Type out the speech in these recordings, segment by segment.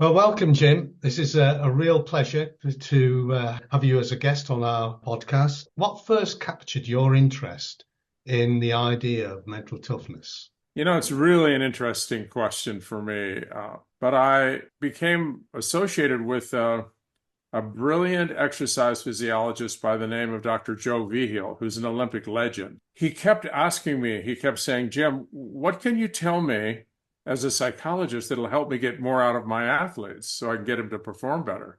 Well, welcome, Jim. This is a real pleasure to have you as a guest on our podcast. What first captured your interest in the idea of mental toughness? It's really an interesting question for me. But I became associated with a brilliant exercise physiologist by the name of Dr. Joe Vigil, who's an Olympic legend. He kept asking me, he kept saying, Jim, what can you tell me as a psychologist that'll help me get more out of my athletes so I can get them to perform better?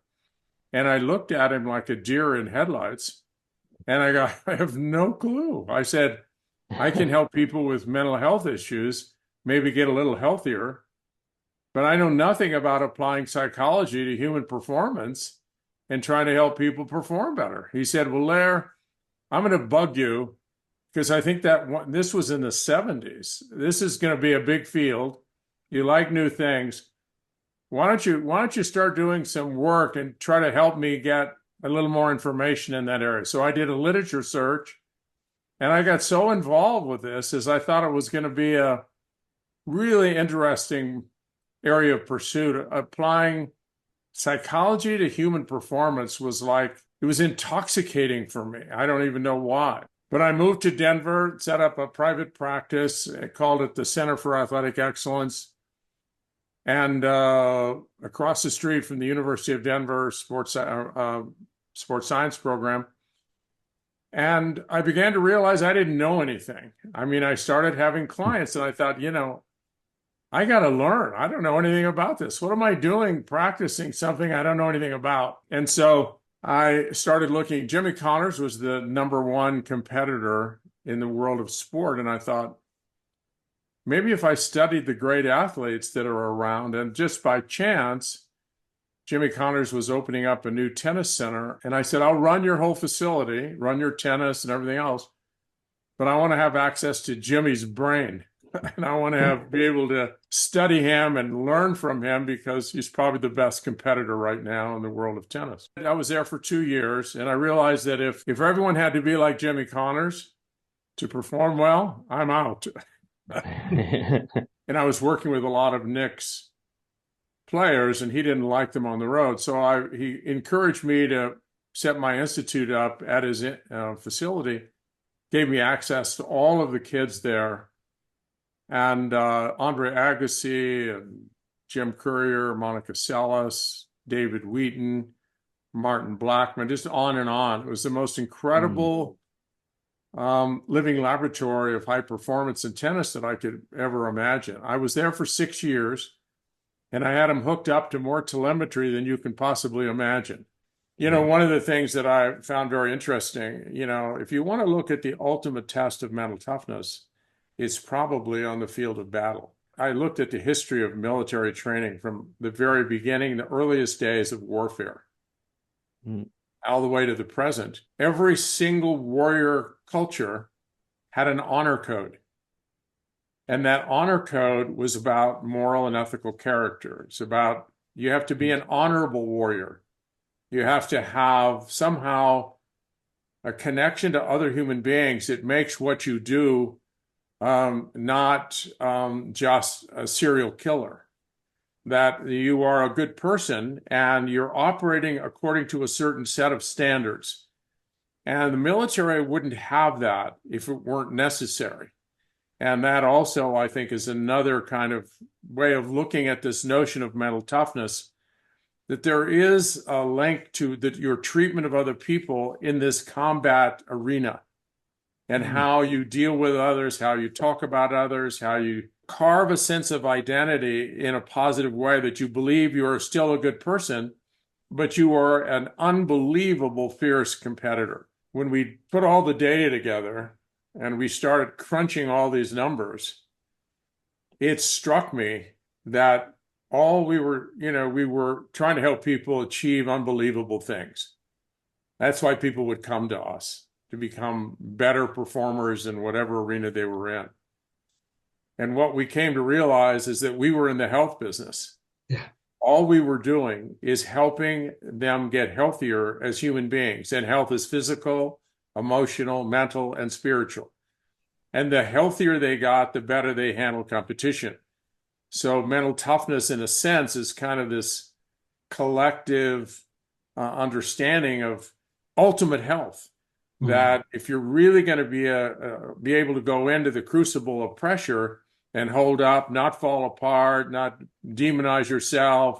And I looked at him like a deer in headlights, and I got, I have no clue. I said, I can help people with mental health issues, maybe get a little healthier, but I know nothing about applying psychology to human performance and trying to help people perform better. He said, well, Loehr, I'm going to bug you because I think this was in the 70s. This is going to be a big field. You like new things. Why don't you start doing some work and try to help me get a little more information in that area? So I did a literature search, and I got so involved with this as I thought it was going to be a really interesting area of pursuit. Applying psychology to human performance was like, it was intoxicating for me. I don't even know why. But I moved to Denver, set up a private practice, called it the Center for Athletic Excellence. And across the street from the University of Denver sports science program. And I began to realize I didn't know anything. I mean, I started having clients and I thought, I got to learn. I don't know anything about this. What am I doing practicing something I don't know anything about? And so I started looking. Jimmy Connors was the number one competitor in the world of sport. And I thought, maybe if I studied the great athletes that are around, and just by chance, Jimmy Connors was opening up a new tennis center. And I said, I'll run your whole facility, run your tennis and everything else, but I want to have access to Jimmy's brain. And I want to be able to study him and learn from him because he's probably the best competitor right now in the world of tennis. I was there for 2 years, and I realized that if everyone had to be like Jimmy Connors to perform well, I'm out. And I was working with a lot of Nick's players, and he didn't like them on the road. So he encouraged me to set my institute up at his facility, gave me access to all of the kids there. And Andre Agassi and Jim Courier, Monica Seles, David Wheaton, Martin Blackman, just on and on. It was the most incredible living laboratory of high performance in tennis that I could ever imagine. I was there for 6 years, and I had them hooked up to more telemetry than you can possibly imagine. One of the things that I found very interesting, if you want to look at the ultimate test of mental toughness, it's probably on the field of battle. I looked at the history of military training from the very beginning, the earliest days of warfare, all the way to the present. Every single warrior culture had an honor code. And that honor code was about moral and ethical character. It's about, you have to be an honorable warrior. You have to have somehow a connection to other human beings that makes what you do not just a serial killer, that you are a good person and you're operating according to a certain set of standards. And the military wouldn't have that if it weren't necessary. And that also, I think, is another kind of way of looking at this notion of mental toughness, that there is a link to your treatment of other people in this combat arena. And how you deal with others, how you talk about others, how you carve a sense of identity in a positive way, that you believe you are still a good person, but you are an unbelievable, fierce competitor. When we put all the data together and we started crunching all these numbers, it struck me that we were trying to help people achieve unbelievable things. That's why people would come to us, to become better performers in whatever arena they were in. And what we came to realize is that we were in the health business. Yeah. All we were doing is helping them get healthier as human beings. And health is physical, emotional, mental, and spiritual. And the healthier they got, the better they handled competition. So mental toughness, in a sense, is kind of this collective understanding of ultimate health. Mm. That if you're really going to be able to go into the crucible of pressure and hold up, not fall apart, not demonize yourself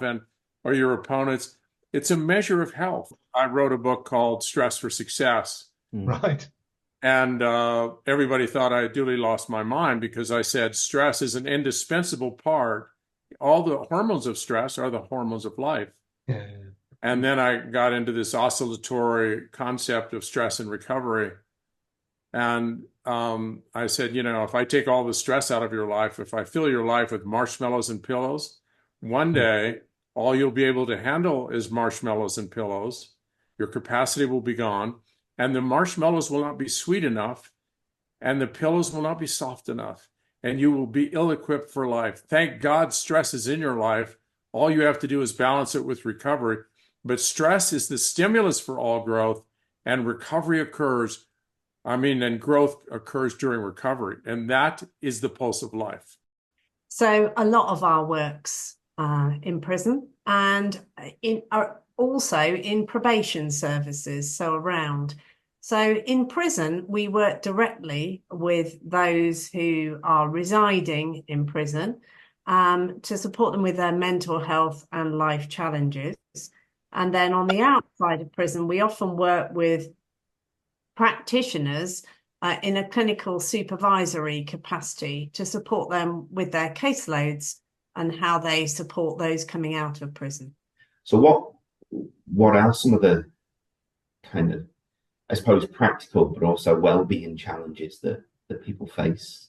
or your opponents, it's a measure of health. I wrote a book called Stress for Success. Right. And everybody thought I duly lost my mind because I said stress is an indispensable part. All the hormones of stress are the hormones of life. Yeah. And then I got into this oscillatory concept of stress and recovery. And I said, if I take all the stress out of your life, if I fill your life with marshmallows and pillows, one day, all you'll be able to handle is marshmallows and pillows. Your capacity will be gone. And the marshmallows will not be sweet enough, and the pillows will not be soft enough, and you will be ill-equipped for life. Thank God stress is in your life. All you have to do is balance it with recovery. But stress is the stimulus for all growth, and recovery occurs. And growth occurs during recovery, and that is the pulse of life. So a lot of our works in prison and are also in probation services, so around. So in prison, we work directly with those who are residing in prison to support them with their mental health and life challenges. And then on the outside of prison, we often work with practitioners in a clinical supervisory capacity to support them with their caseloads and how they support those coming out of prison. So what are some of the kind of, I suppose, practical but also well-being challenges that people face?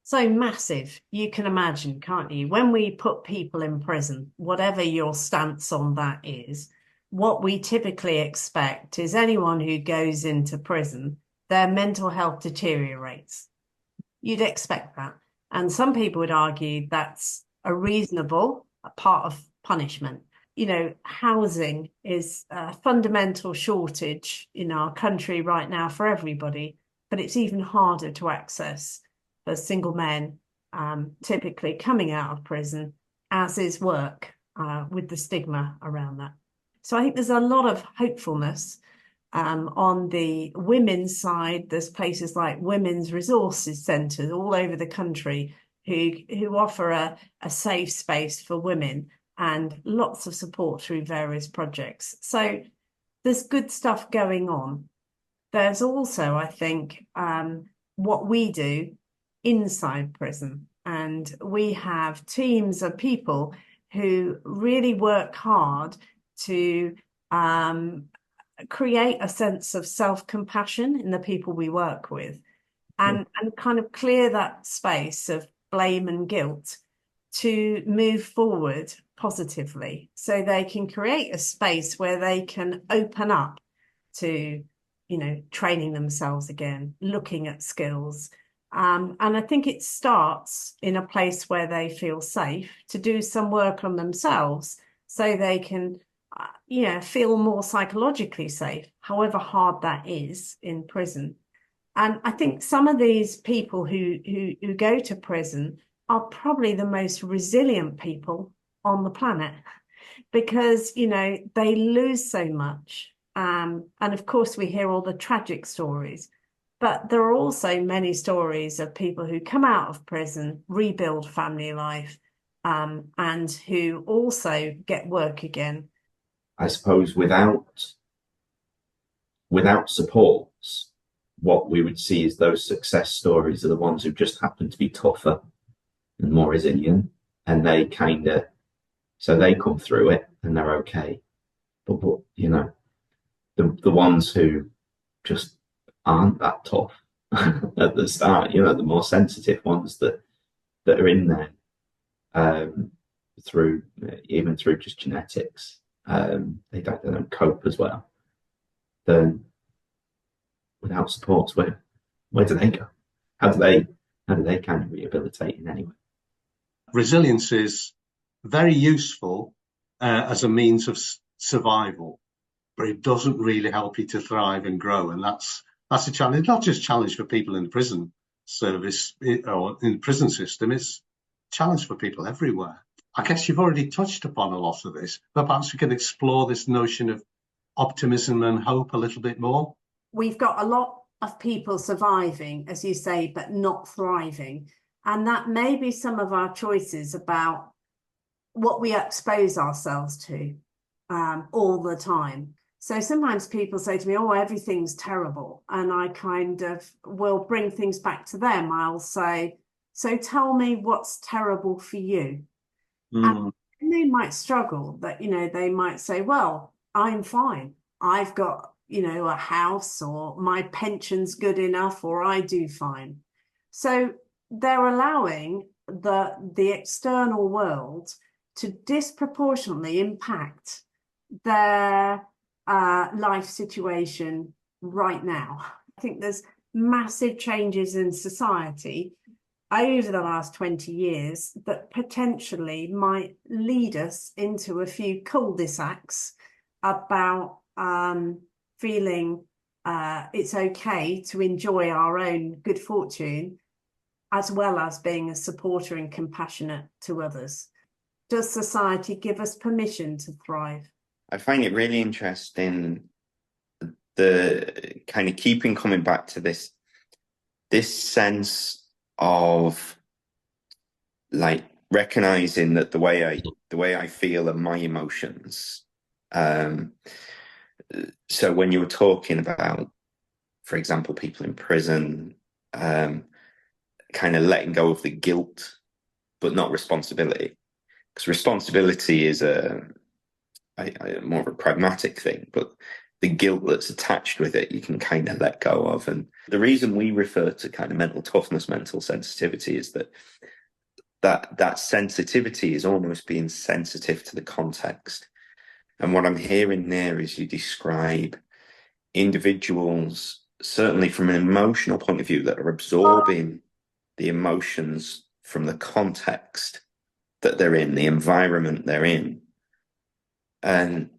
So massive, you can imagine, can't you? When we put people in prison, whatever your stance on that is, what we typically expect is anyone who goes into prison, their mental health deteriorates. You'd expect that. And some people would argue that's a reasonable part of punishment. Housing is a fundamental shortage in our country right now for everybody, but it's even harder to access for single men, typically coming out of prison, as is work, with the stigma around that. So I think there's a lot of hopefulness. On the women's side, there's places like women's resources centres all over the country who offer a safe space for women and lots of support through various projects. So there's good stuff going on. There's also, I think, what we do inside prison. And we have teams of people who really work hard to create a sense of self-compassion in the people we work with and kind of clear that space of blame and guilt to move forward positively so they can create a space where they can open up to, training themselves again, looking at skills. And I think it starts in a place where they feel safe to do some work on themselves so they can feel more psychologically safe, however hard that is in prison. And I think some of these people who go to prison are probably the most resilient people on the planet because, they lose so much. And of course, we hear all the tragic stories, but there are also many stories of people who come out of prison, rebuild family life, and who also get work again. I suppose without supports, what we would see is those success stories are the ones who just happen to be tougher and more resilient, and they so they come through it and they're okay. But the ones who just aren't that tough at the start, the more sensitive ones that are in there through just genetics. They don't cope as well. Then without supports, where do they go? How do they kind of rehabilitate in any way? Resilience is very useful as a means of survival, but it doesn't really help you to thrive and grow. And that's a challenge, not just a challenge for people in the prison service or in the prison system, it's a challenge for people everywhere. I guess you've already touched upon a lot of this, but perhaps we can explore this notion of optimism and hope a little bit more. We've got a lot of people surviving, as you say, but not thriving. And that may be some of our choices about what we expose ourselves to all the time. So sometimes people say to me, oh, everything's terrible. And I kind of will bring things back to them. I'll say, so tell me what's terrible for you. And they might struggle that, they might say, well, I'm fine. I've got, a house, or my pension's good enough, or I do fine. So they're allowing the external world to disproportionately impact their life situation right now. I think there's massive changes in society over the last 20 years that potentially might lead us into a few cul-de-sacs about feeling it's okay to enjoy our own good fortune, as well as being a supporter and compassionate to others. Does society give us permission to thrive? I find it really interesting, the kind of coming back to this sense of like recognizing that the way I feel and my emotions. So when you were talking about, for example, people in prison, kind of letting go of the guilt, but not responsibility, because responsibility is more of a pragmatic thing, but the guilt that's attached with it, you can kind of let go of. And the reason we refer to kind of mental toughness, mental sensitivity, is that sensitivity is almost being sensitive to the context. And what I'm hearing there is you describe individuals, certainly from an emotional point of view, that are absorbing the emotions from the context that they're in, the environment they're in. And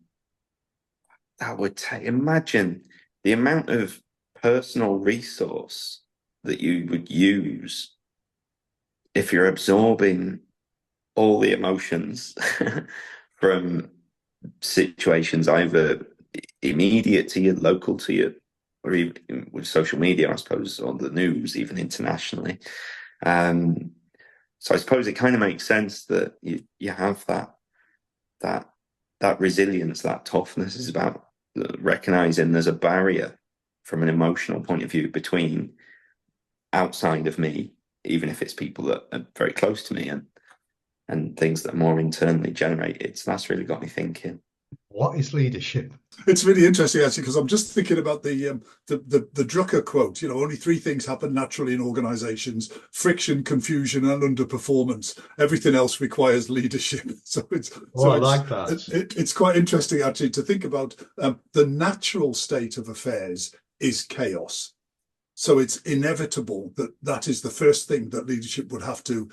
that would imagine the amount of personal resource that you would use if you're absorbing all the emotions from situations either immediate to you, local to you, or even with social media, I suppose, on the news, even internationally. So I suppose it kind of makes sense that you have that resilience, that toughness is about recognizing there's a barrier from an emotional point of view between outside of me, even if it's people that are very close to me, and things that are more internally generated. So that's really got me thinking. What is leadership? It's really interesting, actually, because I'm just thinking about the Drucker quote. Only three things happen naturally in organizations: friction, confusion, and underperformance. Everything else requires leadership. I like that. It's quite interesting, actually, to think about the natural state of affairs is chaos. So it's inevitable that is the first thing that leadership would have to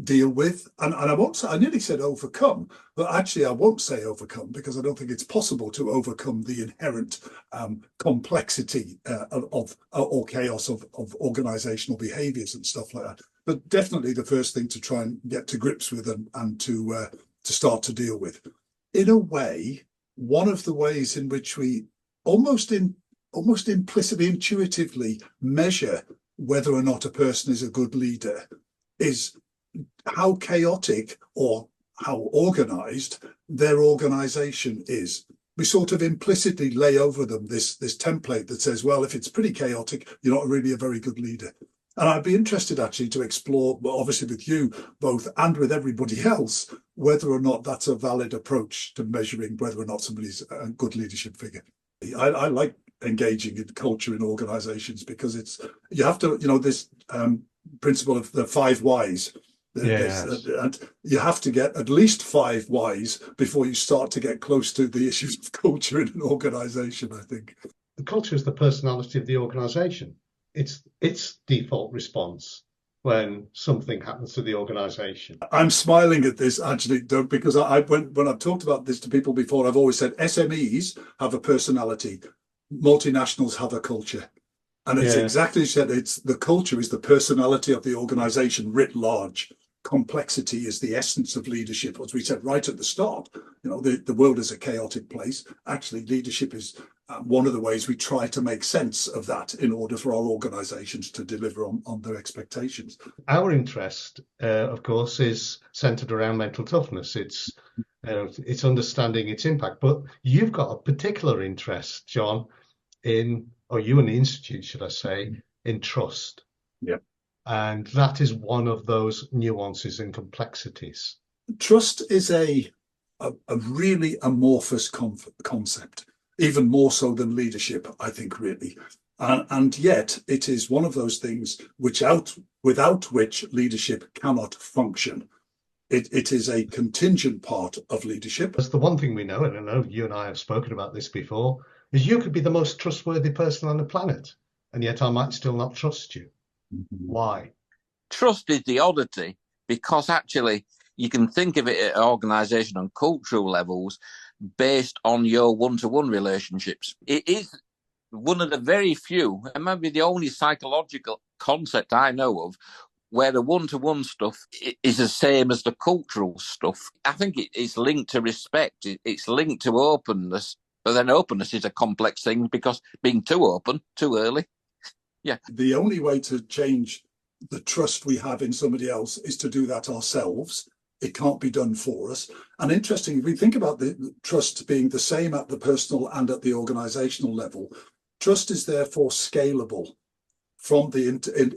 deal with. And I nearly said overcome, but actually I won't say overcome, because I don't think it's possible to overcome the inherent complexity or chaos of organizational behaviors and stuff like that. But definitely the first thing to try and get to grips with and to start to deal with. In a way, one of the ways in which we almost implicitly, intuitively measure whether or not a person is a good leader is how chaotic or how organized their organization is. We sort of implicitly lay over them this template that says, well, if it's pretty chaotic, you're not really a very good leader. And I'd be interested actually to explore, obviously with you both and with everybody else, whether or not that's a valid approach to measuring whether or not somebody's a good leadership figure. I like engaging in culture in organizations, because you have to, this principle of the 5 whys. Yes. And you have to get at least 5 whys before you start to get close to the issues of culture in an organization, I think. The culture is the personality of the organization. It's its default response when something happens to the organization. I'm smiling at this, actually, because when I've talked about this to people before, I've always said SMEs have a personality, multinationals have a culture. And it's exactly as you said, the culture is the personality of the organization writ large. complexity is the essence of leadership. As we said right at the start, the world is a chaotic place. Actually, leadership is one of the ways we try to make sense of that in order for our organisations to deliver on their expectations. Our interest, of course, is centred around mental toughness. It's understanding its impact. But you've got a particular interest, John, or you and the Institute, should I say, in trust. Yeah. And that is one of those nuances and complexities. Trust is a really amorphous concept, even more so than leadership, I think, really. And yet it is one of those things without which leadership cannot function. It is a contingent part of leadership. That's the one thing we know, and I know you and I have spoken about this before, is you could be the most trustworthy person on the planet, and yet I might still not trust you. Mm-hmm. Why? Trust is the oddity, because actually you can think of it at organisation and cultural levels based on your one-to-one relationships. It is one of the very few, and maybe the only psychological concept I know of, where the one-to-one stuff is the same as the cultural stuff. I think it's linked to respect. It's linked to openness. But then openness is a complex thing because being too open, too early. Yeah. The only way to change the trust we have in somebody else is to do that ourselves. It can't be done for us. And interestingly, if we think about the trust being the same at the personal and at the organizational level, trust is therefore scalable from the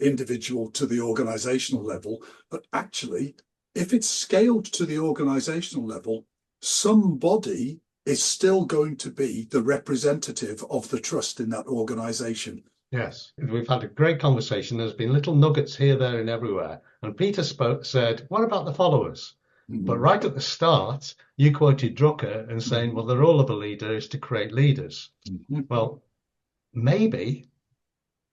individual to the organizational level. But actually, if it's scaled to the organizational level, somebody is still going to be the representative of the trust in that organization. Yes, we've had a great conversation. There's been little nuggets here, there, and everywhere. And Peter said, what about the followers? Mm-hmm. But right at the start, you quoted Drucker and saying, well, the role of a leader is to create leaders. Mm-hmm. Well, maybe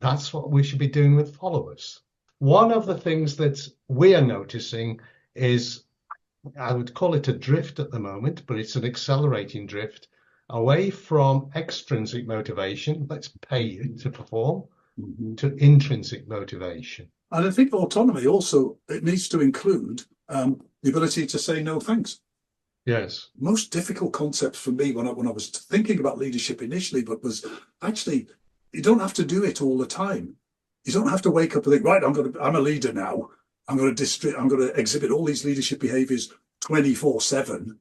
that's what we should be doing with followers. One of the things that we are noticing is, I would call it a drift at the moment, but it's an accelerating drift away from extrinsic motivation, let's pay you to perform, to intrinsic motivation. And I think autonomy also, it needs to include the ability to say no thanks. Yes. Most difficult concept for me when I was thinking about leadership initially, but was actually, you don't have to do it all the time. You don't have to wake up and think, right, I'm a leader now. I'm going to exhibit all these leadership behaviors 24/7.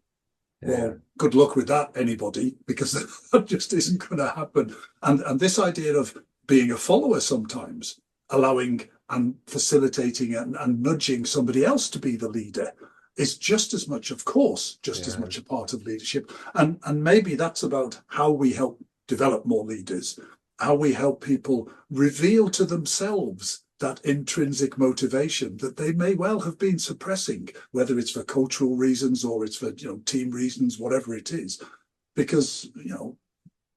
Yeah. Well, good luck with that, anybody, because that just isn't going to happen. And this idea of being a follower sometimes, allowing and facilitating and nudging somebody else to be the leader is just as much, of course, as much a part of leadership. And maybe that's about how we help develop more leaders, how we help people reveal to themselves that intrinsic motivation that they may well have been suppressing, whether it's for cultural reasons or it's for team reasons, whatever it is. Because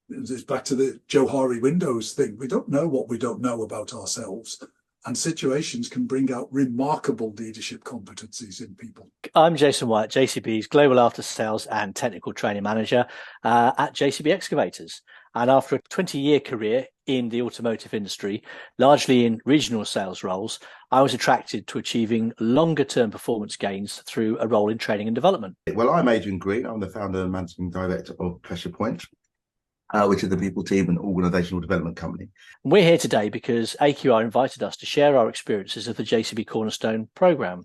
it's back to the Johari Windows thing. We don't know what we don't know about ourselves, and situations can bring out remarkable leadership competencies in people. I'm Jason Wyatt, JCB's Global After Sales and Technical Training Manager at JCB Excavators. And after a 20-year career in the automotive industry, largely in regional sales roles, I was attracted to achieving longer-term performance gains through a role in training and development. Well, I'm Adrian Green. I'm the founder and managing director of Pressure Point, which is the people team and organisational development company. We're here today because AQR invited us to share our experiences of the JCB Cornerstone programme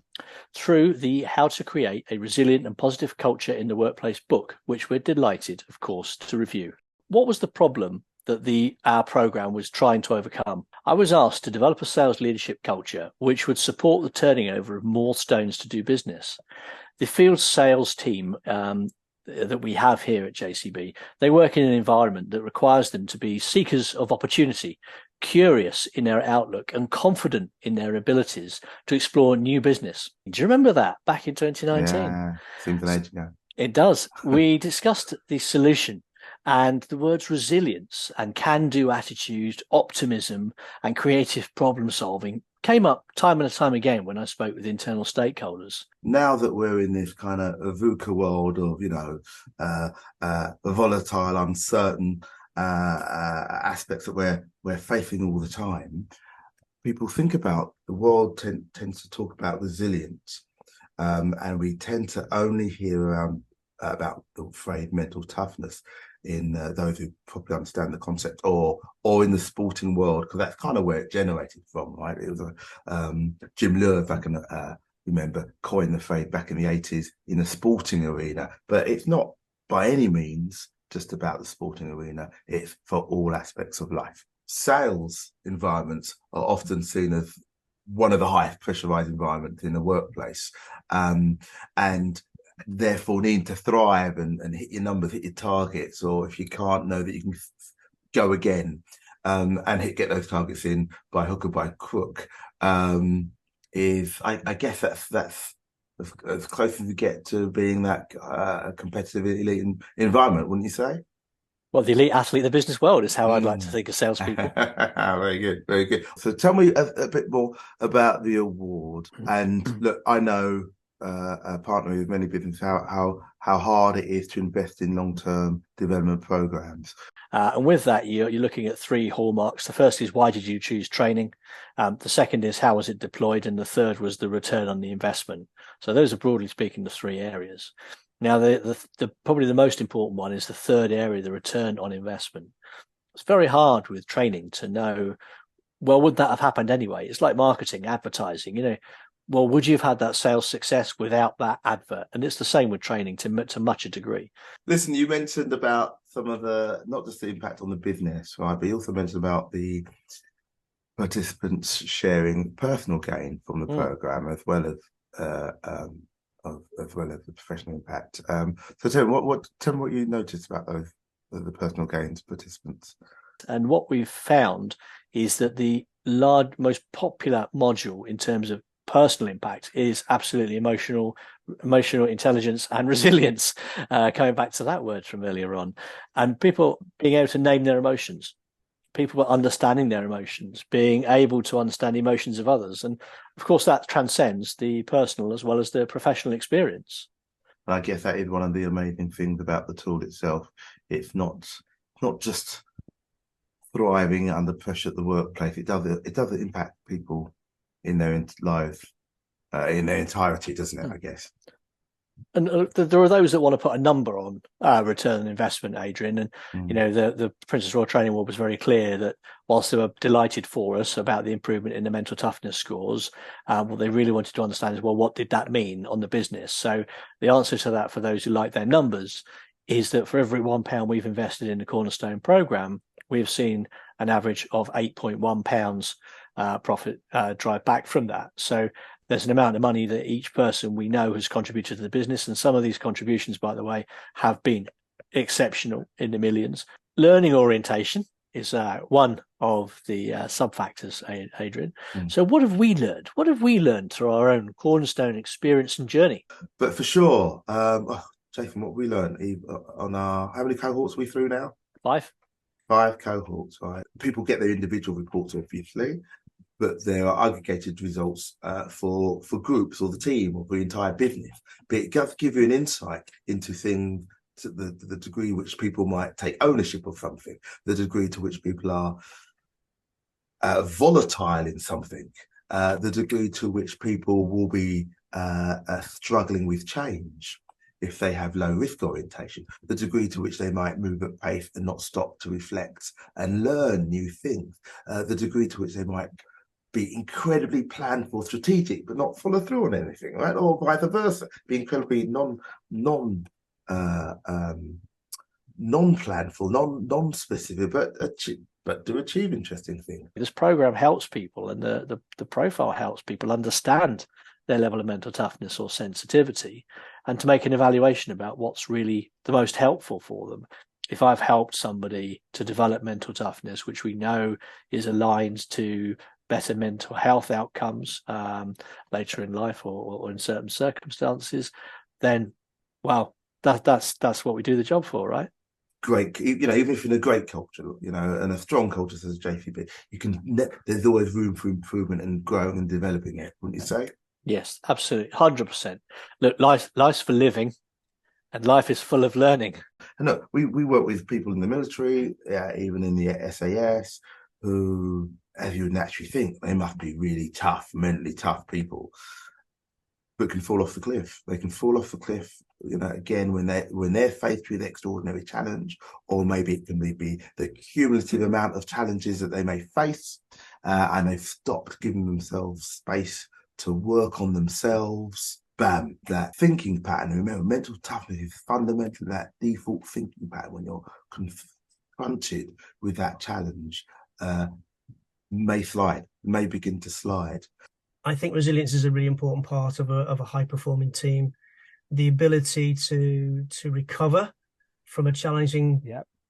through the How to Create a Resilient and Positive Culture in the Workplace book, which we're delighted, of course, to review. What was the problem that our programme was trying to overcome? I was asked to develop a sales leadership culture which would support the turning over of more stones to do business. The field sales team that we have here at JCB, they work in an environment that requires them to be seekers of opportunity, curious in their outlook and confident in their abilities to explore new business. Do you remember that back in 2019? Yeah, seems an age ago. It does. We discussed the solution. And the words resilience and can-do attitude, optimism and creative problem solving came up time and time again when I spoke with internal stakeholders. Now that we're in this kind of VUCA world of volatile, uncertain aspects that we're facing all the time, people think about the world tends to talk about resilience. and we tend to only hear about the phrase mental toughness in those who probably understand the concept, or in the sporting world, because that's kind of where it generated from, right? It was Jim Loehr, if I can remember, coined the phrase back in the 80s in the sporting arena, but it's not by any means just about the sporting arena. It's for all aspects of life. Sales environments are often seen as one of the highest pressurized environments in the workplace, and therefore need to thrive and hit your numbers, hit your targets, or if you can't, know that you can go again and get those targets in by hook or by crook. Is I guess that's as close as you get to being that competitive elite environment, wouldn't you say? Well, the elite athlete of the business world is how I'd like to think of salespeople. Very good, very good. So tell me a bit more about the award. And look, I know, partnering with many businesses, how hard it is to invest in long-term development programs. And with that, you're looking at three hallmarks. The first is, why did you choose training? The second is, how was it deployed? And the third was the return on the investment. So those are, broadly speaking, the three areas. Now, the probably the most important one is the third area, the return on investment. It's very hard with training to know, well, would that have happened anyway? It's like marketing, advertising, well, would you have had that sales success without that advert? And it's the same with training to much a degree. Listen, you mentioned about some of the, not just the impact on the business, right, but you also mentioned about the participants sharing personal gain from the program, as well as the professional impact. So tell me what you noticed about those, the personal gains participants. And what we've found is that the most popular module in terms of personal impact is absolutely emotional intelligence and resilience, coming back to that word from earlier on, and people being able to name their emotions, people understanding their emotions, being able to understand the emotions of others. And of course that transcends the personal as well as the professional experience. And I guess that is one of the amazing things about the tool itself. It's not just thriving under pressure at the workplace. It does impact people in their lives, in their entirety, doesn't it? I guess. And there are those that want to put a number on return on investment, Adrian. And the Princess Royal Training Award was very clear that whilst they were delighted for us about the improvement in the mental toughness scores, what they really wanted to understand is, well, what did that mean on the business? So the answer to that, for those who like their numbers, is that for every £1 we've invested in the Cornerstone program, we've seen an average of £8.1 profit drive back from that. So there's an amount of money that each person we know has contributed to the business, and some of these contributions, by the way, have been exceptional, in the millions. Learning orientation is one of the sub-factors, Adrian. So what have we learned? What have we learned through our own Cornerstone experience and journey? But for sure, Jason, what we learned on our, how many cohorts are we through now? 5 cohorts, right? People get their individual reports, obviously, but there are aggregated results for groups or the team or the entire business. But it does give you an insight into things, to the degree which people might take ownership of something, the degree to which people are volatile in something, the degree to which people will be struggling with change if they have low risk orientation, the degree to which they might move at pace and not stop to reflect and learn new things, the degree to which they might be incredibly planful, strategic, but not follow through on anything, right? Or vice versa, be incredibly non-planful, non-specific, but do achieve interesting things. This program helps people, and the profile helps people understand their level of mental toughness or sensitivity, and to make an evaluation about what's really the most helpful for them. If I've helped somebody to develop mental toughness, which we know is aligned to better mental health outcomes later in life or in certain circumstances, then, well, that's what we do the job for, right? Great, even if you're in a great culture, and a strong culture such as JCB, there's always room for improvement and growing and developing it, wouldn't you say? Yes, absolutely, 100%. Look, life's for living, and life is full of learning. And look, we work with people in the military, even in the SAS, who, as you would naturally think, they must be really tough, mentally tough people. but can fall off the cliff. They can fall off the cliff, again, when they're faced with extraordinary challenge, or maybe it can be the cumulative amount of challenges that they may face, and they've stopped giving themselves space to work on themselves. Bam, that thinking pattern. Remember, mental toughness is fundamentally that default thinking pattern. When you're confronted with that challenge, may begin to slide. I think resilience is a really important part of a high-performing team. The ability to recover from a challenging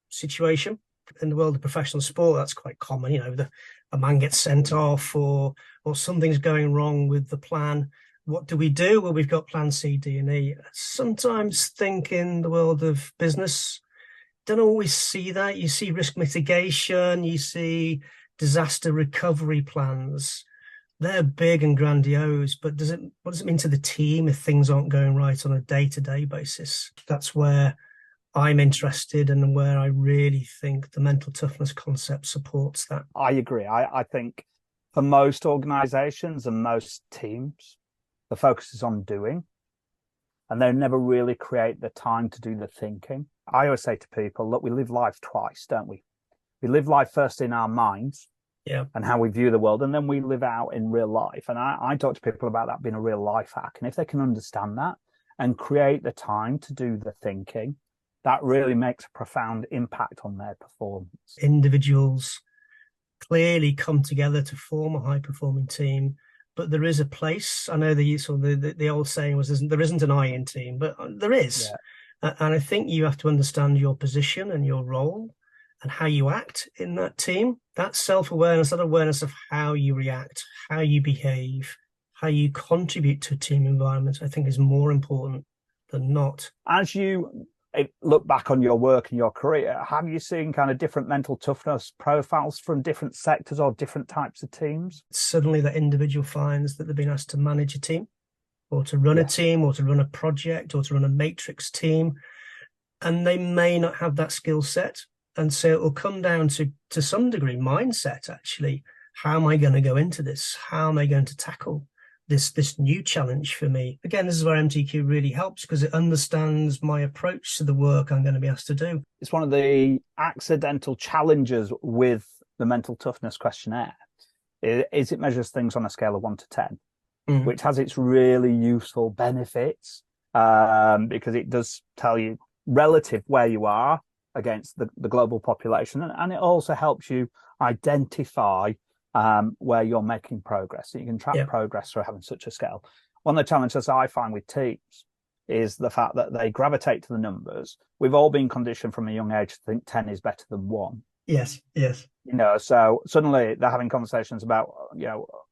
situation. In the world of professional sport, that's quite common. A man gets sent off, or something's going wrong with the plan. What do we do? Well, we've got plan C, D, and E. Sometimes think in the world of business, don't always see that. You see risk mitigation, you see disaster recovery plans. They're big and grandiose, but what does it mean to the team if things aren't going right on a day-to-day basis? That's where I'm interested, and where I really think the mental toughness concept supports that. I agree. I think for most organizations and most teams, the focus is on doing, and they never really create the time to do the thinking. I always say to people, look, we live life twice, don't we? We live life first in our minds, and how we view the world, and then we live out in real life. And I talk to people about that being a real life hack. And if they can understand that and create the time to do the thinking, that really makes a profound impact on their performance. Individuals clearly come together to form a high-performing team, but there is a place. I know the old saying was, there isn't an I in team, but there is. And I think you have to understand your position and your role and how you act in that team. That self-awareness, that awareness of how you react, how you behave, how you contribute to a team environment, I think is more important than not. As you look back on your work and your career, have you seen kind of different mental toughness profiles from different sectors or different types of teams? Suddenly that individual finds that they've been asked to manage a team, or to run a team, or to run a project, or to run a matrix team, and they may not have that skill set. And so it will come down to some degree, mindset, actually. How am I going to go into this? How am I going to tackle this new challenge for me? Again, this is where MTQ really helps, because it understands my approach to the work I'm going to be asked to do. It's one of the accidental challenges with the mental toughness questionnaire is it measures things on a scale of 1 to 10, which has its really useful benefits, because it does tell you relative where you are against the global population, and it also helps you identify where you're making progress. So you can track progress through having such a scale. One of the challenges I find with teams is the fact that they gravitate to the numbers. We've all been conditioned from a young age to think 10 is better than 1. Yes. So suddenly they're having conversations about,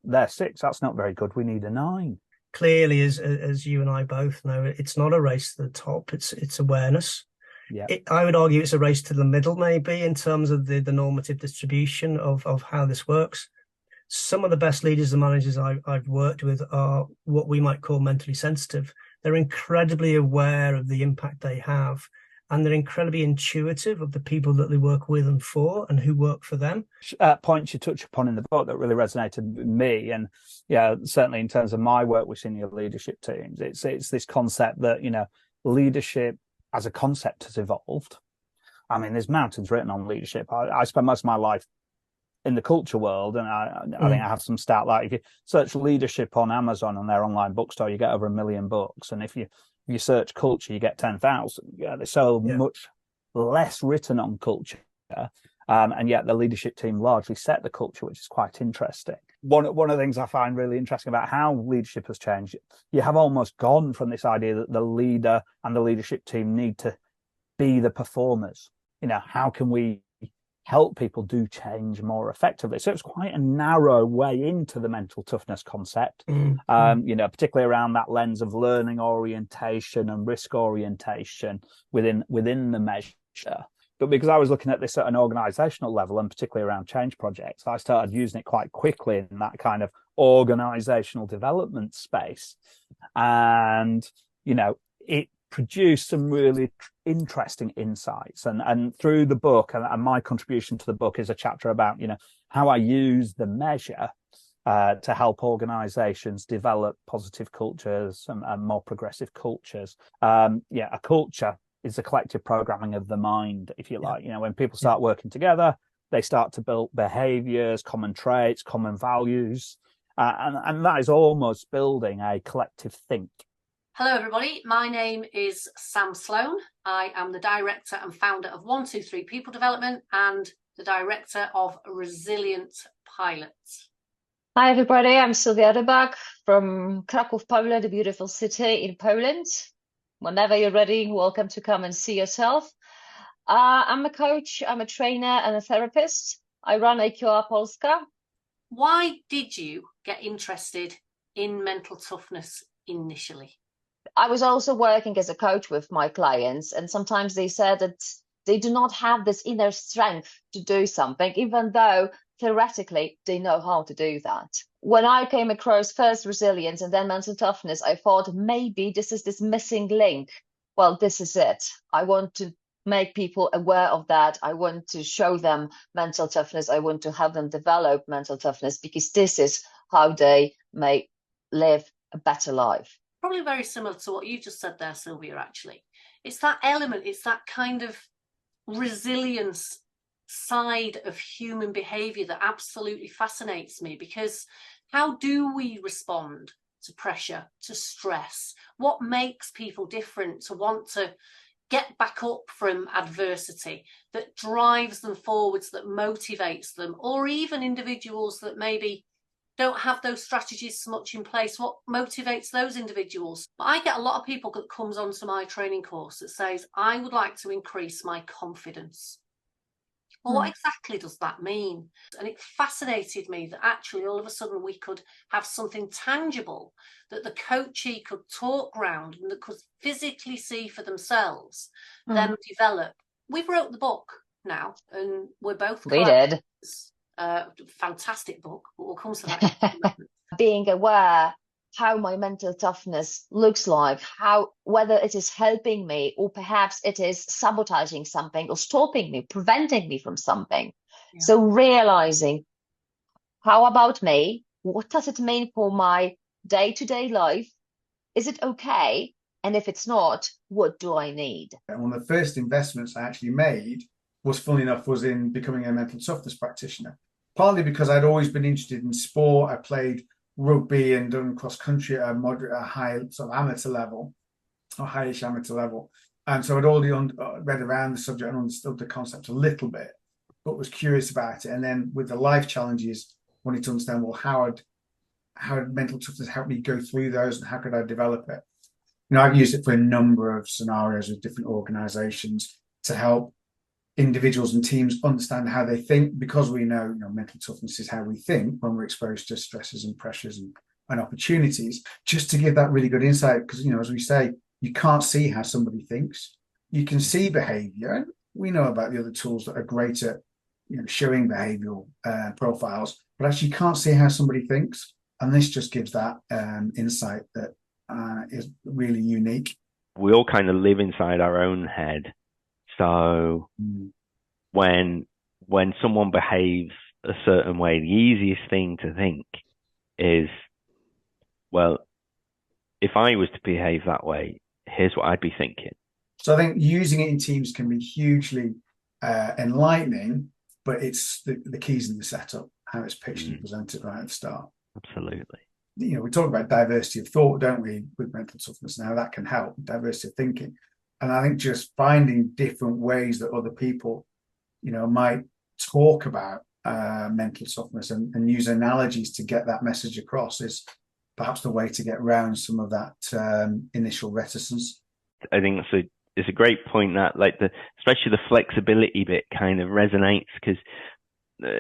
they're 6, that's not very good, we need a 9. Clearly, as you and I both know, it's not a race to the top, it's awareness. I would argue it's a race to the middle, maybe, in terms of the normative distribution of how this works. Some of the best leaders and managers I've worked with are what we might call mentally sensitive. They're incredibly aware of the impact they have, and they're incredibly intuitive of the people that they work with and for, and who work for them. Points you touch upon in the book that really resonated with me, and certainly in terms of my work with senior leadership teams, it's this concept that leadership as a concept has evolved. I mean, there's mountains written on leadership. I spend most of my life in the culture world, and I think I have some stat like, if you search leadership on Amazon on their online bookstore, you get over 1 million books, and if you search culture, you get 10,000. There's so much less written on culture, and yet the leadership team largely set the culture, which is quite interesting. One of the things I find really interesting about how leadership has changed, you have almost gone from this idea that the leader and the leadership team need to be the performers. How can we help people do change more effectively? So it's quite a narrow way into the mental toughness concept, particularly around that lens of learning orientation and risk orientation within the measure. But because I was looking at this at an organizational level, and particularly around change projects, I started using it quite quickly in that kind of organizational development space. And, it produced some really interesting insights. And through the book, and my contribution to the book is a chapter about, how I use the measure to help organisations develop positive cultures and more progressive cultures. A culture is the collective programming of the mind, if you like. When people start working together, they start to build behaviours, common traits, common values, and that is almost building a collective think. Hello, everybody. My name is Sam Sloan. I am the director and founder of 123 People Development and the director of Resilient Pilots. Hi, everybody. I'm Sylwia Rybak from Kraków, Poland, a beautiful city in Poland. Whenever you're ready, welcome to come and see yourself. I'm a coach, I'm a trainer and a therapist. I run AQR Polska. Why did you get interested in mental toughness initially? I was also working as a coach with my clients, and sometimes they said that they do not have this inner strength to do something, even though theoretically they know how to do that. When I came across first resilience and then mental toughness, I thought maybe this is this missing link. Well, this is it. I want to make people aware of that. I want to show them mental toughness. I want to have them develop mental toughness, because this is how they may live a better life. Probably very similar to what you just said there, Sylwia, actually. It's that element, it's that kind of resilience side of human behaviour that absolutely fascinates me, because how do we respond to pressure, to stress? What makes people different to want to get back up from adversity, that drives them forwards, that motivates them, or even individuals that maybe don't have those strategies so much in place? What motivates those individuals? I get a lot of people that comes onto my training course that says, I would like to increase my confidence. Well, what exactly does that mean? And it fascinated me that actually all of a sudden we could have something tangible that the coachee could talk round and that could physically see for themselves, then develop. We've wrote the book now, and we're both We did. Fantastic book, but we'll come to that. Being aware how my mental toughness looks like, whether it is helping me or perhaps it is sabotaging something or stopping me, preventing me from something. Yeah. So realizing, how about me? What does it mean for my day-to-day life? Is it okay? And if it's not, what do I need? And one of the first investments I actually made was, funnily enough, was in becoming a mental toughness practitioner. Partly because I'd always been interested in sport. I played rugby and done cross country at a high sort of amateur level, or highish amateur level. And so I'd already read around the subject and understood the concept a little bit, but was curious about it. And then with the life challenges, wanted to understand, well, how had mental toughness help me go through those, and how could I develop it? I've used it for a number of scenarios with different organizations to help individuals and teams understand how they think, because we know, mental toughness is how we think when we're exposed to stresses and pressures and opportunities, just to give that really good insight. Because, as we say, you can't see how somebody thinks. You can see behavior. We know about the other tools that are great at, showing behavioral profiles, but actually you can't see how somebody thinks. And this just gives that insight that is really unique. We all kind of live inside our own head. So when someone behaves a certain way, the easiest thing to think is, well, if I was to behave that way, here's what I'd be thinking. So I think using it in teams can be hugely enlightening, but it's the keys in the setup, how it's pitched and presented right at the start. Absolutely. We talk about diversity of thought, don't we, with mental toughness? Now that can help, diversity of thinking. And I think just finding different ways that other people, might talk about mental toughness and use analogies to get that message across is perhaps the way to get around some of that initial reticence. I think it's a great point, that especially the flexibility bit kind of resonates, because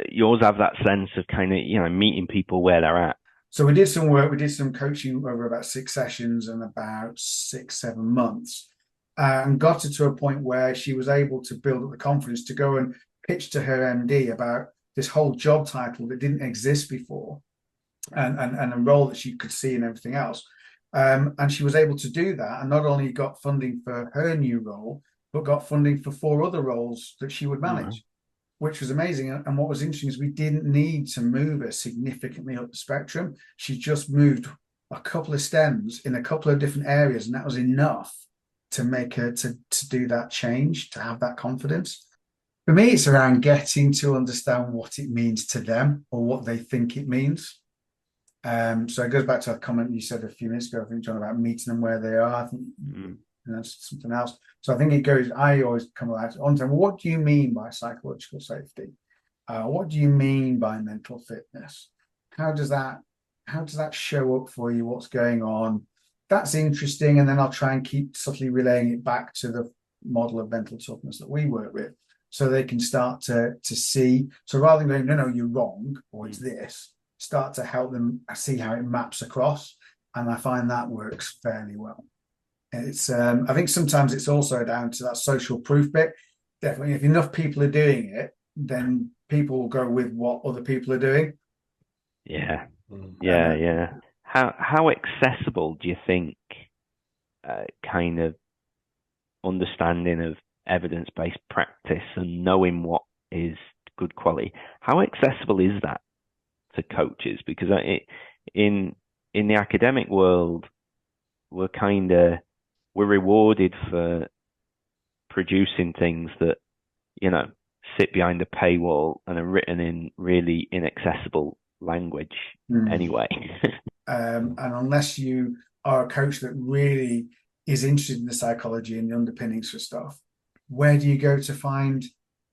you always have that sense of kind of, meeting people where they're at. So we did some work, we did some coaching over about 6 sessions and about 6-7 months. And got her to a point where she was able to build up the confidence to go and pitch to her MD about this whole job title that didn't exist before, and a role that she could see and everything else. And she was able to do that, and not only got funding for her new role, but got funding for 4 other roles that she would manage. which was amazing. And what was interesting is we didn't need to move her significantly up the spectrum. She just moved a couple of stems in a couple of different areas, and that was enough to make her to do that change, to have that confidence. For me, it's around getting to understand what it means to them or what they think it means. So it goes back to a comment you said a few minutes ago, I think, John, about meeting them where they are. I think that's something else. So I think it goes, I always come back on to, what do you mean by psychological safety? What do you mean by mental fitness? How does that show up for you? What's going on? That's interesting. And then I'll try and keep subtly relaying it back to the model of mental toughness that we work with, so they can start to see. So rather than going, no, you're wrong, or it's this, start to help them see how it maps across. And I find that works fairly well. It's I think sometimes it's also down to that social proof bit. Definitely, if enough people are doing it, then people will go with what other people are doing. Yeah. How accessible do you think kind of understanding of evidence-based practice and knowing what is good quality, how accessible is that to coaches? Because in the academic world, we're rewarded for producing things that, sit behind a paywall and are written in really inaccessible language anyway. And unless you are a coach that really is interested in the psychology and the underpinnings for stuff, where do you go to find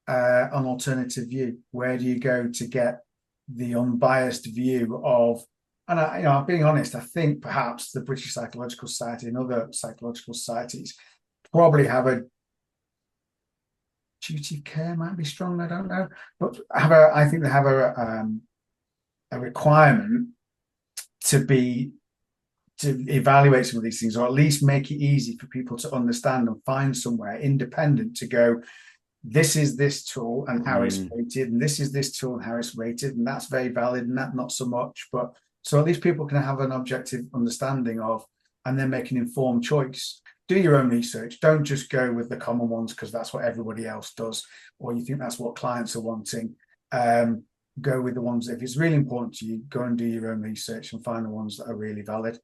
an alternative view? Where do you go to get the unbiased view of, and I'm being honest, I think perhaps the British Psychological Society and other psychological societies probably have a duty of care, might be strong, I don't know, but I think they have a requirement to evaluate some of these things, or at least make it easy for people to understand and find somewhere independent to go, this is this tool and how it's rated, and this is this tool and how it's rated, and that's very valid and that not so much. But so at least people can have an objective understanding of, and then make an informed choice. Do your own research. Don't just go with the common ones because that's what everybody else does, or you think that's what clients are wanting. Go with the ones, if it's really important to you, go and do your own research and find the ones that are really valid.